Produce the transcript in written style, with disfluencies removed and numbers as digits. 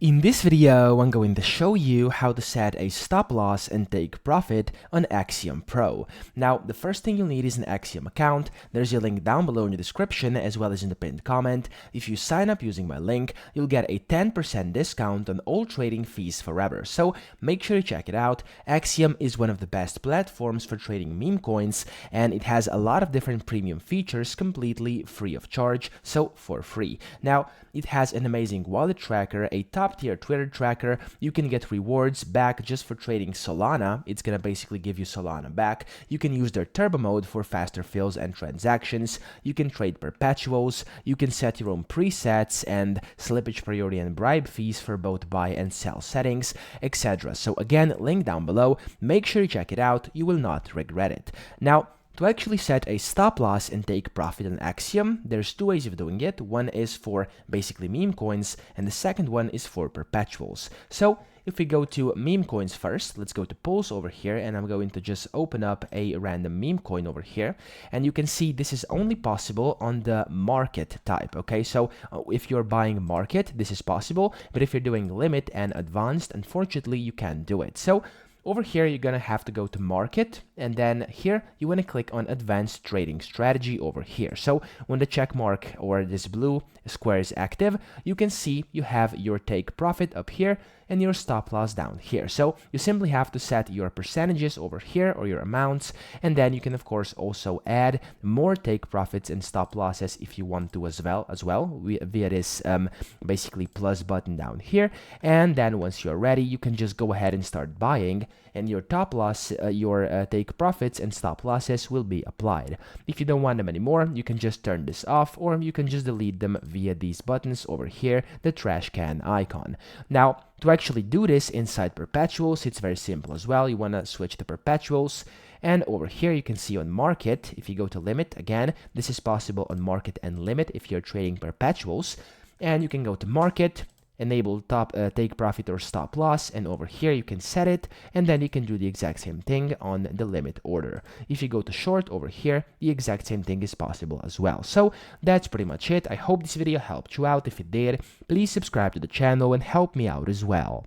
In this video, I'm going to show you how to set a stop loss and take profit on Axiom Pro. Now, the first thing you'll need is an Axiom account. There's a link down below in the description as well as in the pinned comment. If you sign up using my link, you'll get a 10% discount on all trading fees forever. So make sure to check it out. Axiom is one of the best platforms for trading meme coins, and it has a lot of different premium features completely free of charge, so for free. Now, it has an amazing wallet tracker, a top-tier Twitter tracker. You can get rewards back just for trading Solana. It's gonna basically give you Solana back. You can use their turbo mode for faster fills and transactions. You can trade perpetuals. You can set your own presets and slippage priority and bribe fees for both buy and sell settings, etc. So again, link down below. Make sure you check it out. You will not regret it. Now, to actually set a stop loss and take profit on Axiom, there's two ways of doing it. One is for basically meme coins, and the second one is for perpetuals. So if we go to meme coins first, let's go to pools over here, and I'm going to just open up a random meme coin over here, and you can see this is only possible on the market type. Okay, so if you're buying market, this is possible, but if you're doing limit and advanced, unfortunately you can't do it. So over here, you're gonna have to go to market, and then here you want to click on advanced trading strategy over here. So when the check mark or this blue square is active, you can see you have your take profit up here and your stop loss down here. So you simply have to set your percentages over here or your amounts, and then you can of course also add more take profits and stop losses if you want to as well via this basically plus button down here. And then once you're ready, you can just go ahead and start buying, and your top loss, your take profits and stop losses will be applied. If you don't want them anymore, you can just turn this off, or you can just delete them via these buttons over here, the trash can icon. Now, to actually do this inside perpetuals, it's very simple as well. You want to switch to perpetuals, and over here you can see on market, if you go to limit, again, this is possible on market and limit if you're trading perpetuals, and you can go to market, enable take profit or stop loss, and over here you can set it, and then you can do the exact same thing on the limit order. If you go to short over here, the exact same thing is possible as well. So that's pretty much it. I hope this video helped you out. If it did, please subscribe to the channel and help me out as well.